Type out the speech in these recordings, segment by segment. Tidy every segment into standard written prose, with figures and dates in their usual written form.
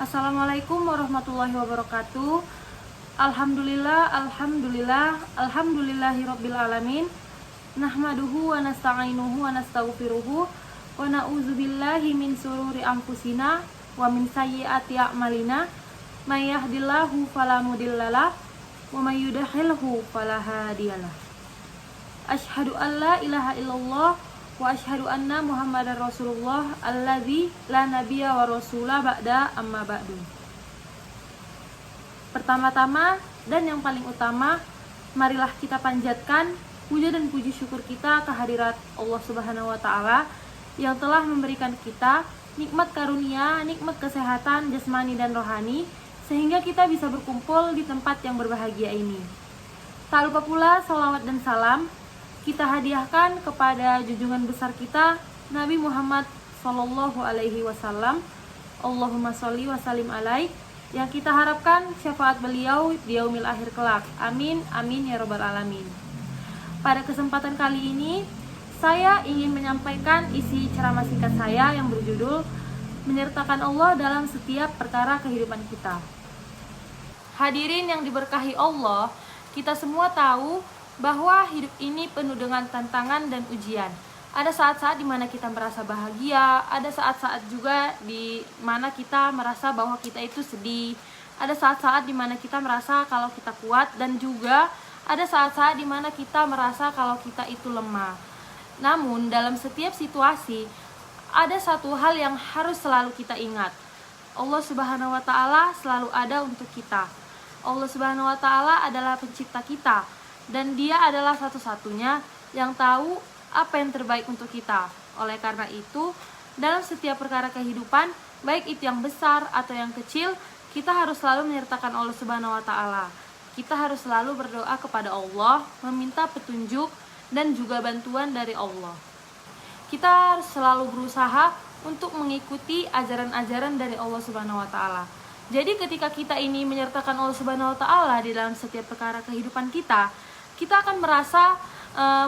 Assalamualaikum warahmatullahi wabarakatuh. Alhamdulillahirabbil alamin. Nahmaduhu wa nasta'inuhu wa nastaghfiruhu wa na'udzubillahi min shururi anfusina wa min sayyiati a'malina. May yahdihillahu fala mudhillalah wa may yudhlilhu fala hadiyalah. Asyhadu an la ilaha illallah wa asyhadu anna Muhammadar Rasulullah alladzi la nabiyya wa rasula ba'da amma ba'du. Pertama-tama dan yang paling utama, marilah kita panjatkan puja dan puji syukur kita kehadirat Allah Subhanahu wa taala yang telah memberikan kita nikmat karunia, nikmat kesehatan jasmani dan rohani sehingga kita bisa berkumpul di tempat yang berbahagia ini. Tak lupa pula salawat dan salam kita hadiahkan kepada junjungan besar kita Nabi Muhammad Sallallahu Alaihi Wasallam. Allahumma sholli wa sallim alaih, yang kita harapkan syafaat beliau di yaumil akhir kelak. Amin, amin ya robbal alamin. Pada kesempatan kali ini saya ingin menyampaikan isi ceramah singkat saya yang berjudul menyertakan Allah dalam setiap perkara kehidupan kita. Hadirin yang diberkahi Allah, kita semua tahu bahwa hidup ini penuh dengan tantangan dan ujian. Ada saat-saat di mana kita merasa bahagia, ada saat-saat juga di mana kita merasa bahwa kita itu sedih. Ada saat-saat di mana kita merasa kalau kita kuat, dan juga ada saat-saat di mana kita merasa kalau kita itu lemah. Namun dalam setiap situasi ada satu hal yang harus selalu kita ingat. Allah Subhanahu wa taala selalu ada untuk kita. Allah Subhanahu wa taala adalah pencipta kita, dan Dia adalah satu-satunya yang tahu apa yang terbaik untuk kita. Oleh karena itu, dalam setiap perkara kehidupan, baik itu yang besar atau yang kecil, kita harus selalu menyertakan Allah Subhanahu wa taala. Kita harus selalu berdoa kepada Allah, meminta petunjuk dan juga bantuan dari Allah. Kita harus selalu berusaha untuk mengikuti ajaran-ajaran dari Allah Subhanahu wa taala. Jadi ketika kita ini menyertakan Allah Subhanahu wa taala di dalam setiap perkara kehidupan kita akan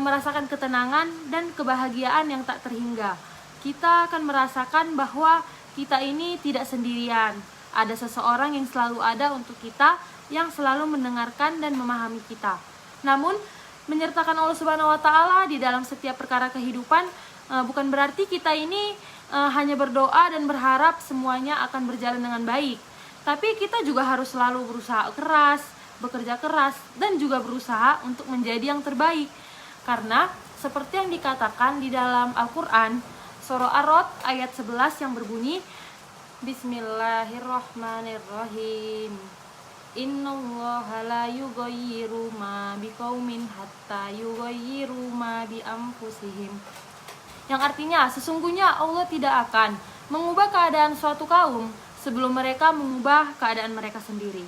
merasakan ketenangan dan kebahagiaan yang tak terhingga. Kita akan merasakan bahwa kita ini tidak sendirian. Ada seseorang yang selalu ada untuk kita, yang selalu mendengarkan dan memahami kita. Namun, menyertakan Allah Subhanahu wa taala di dalam setiap perkara kehidupan bukan berarti kita ini hanya berdoa dan berharap semuanya akan berjalan dengan baik. Tapi kita juga harus selalu berusaha keras, bekerja keras, dan juga berusaha untuk menjadi yang terbaik. Karena seperti yang dikatakan di dalam Al-Quran, surah Ar-Rod ayat 11 yang berbunyi, Bismillahirrahmanirrahim. Innallaha la yughayyiru ma biqaumin hatta yughayyiru ma bi anfusihim. Yang artinya, sesungguhnya Allah tidak akan mengubah keadaan suatu kaum sebelum mereka mengubah keadaan mereka sendiri.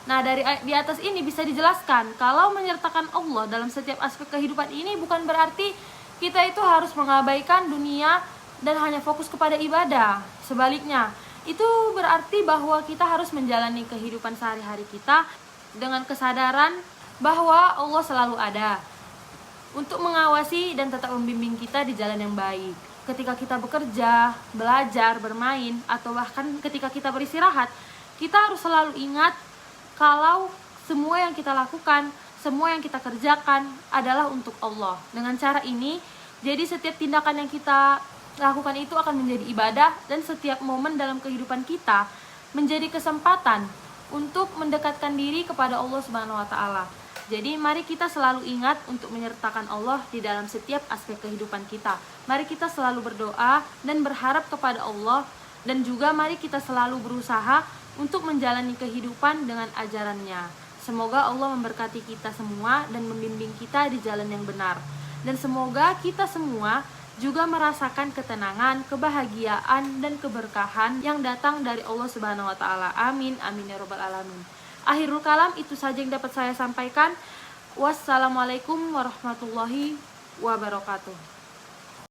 Nah, dari di atas ini bisa dijelaskan kalau menyertakan Allah dalam setiap aspek kehidupan ini bukan berarti kita itu harus mengabaikan dunia dan hanya fokus kepada ibadah. Sebaliknya, itu berarti bahwa kita harus menjalani kehidupan sehari-hari kita dengan kesadaran bahwa Allah selalu ada untuk mengawasi dan tetap membimbing kita di jalan yang baik. Ketika kita bekerja, belajar, bermain, atau bahkan ketika kita beristirahat, kita harus selalu ingat kalau semua yang kita lakukan, semua yang kita kerjakan adalah untuk Allah. Dengan cara ini, jadi setiap tindakan yang kita lakukan itu akan menjadi ibadah, dan setiap momen dalam kehidupan kita menjadi kesempatan untuk mendekatkan diri kepada Allah Subhanahu wa taala. Jadi mari kita selalu ingat untuk menyertakan Allah di dalam setiap aspek kehidupan kita. Mari kita selalu berdoa dan berharap kepada Allah, dan juga mari kita selalu berusaha untuk menjalani kehidupan dengan ajarannya. Semoga Allah memberkati kita semua dan membimbing kita di jalan yang benar. Dan semoga kita semua juga merasakan ketenangan, kebahagiaan, dan keberkahan yang datang dari Allah Subhanahu wa taala. Amin, amin ya robbal alamin. Akhirul kalam, itu saja yang dapat saya sampaikan. Wassalamualaikum warahmatullahi wabarakatuh.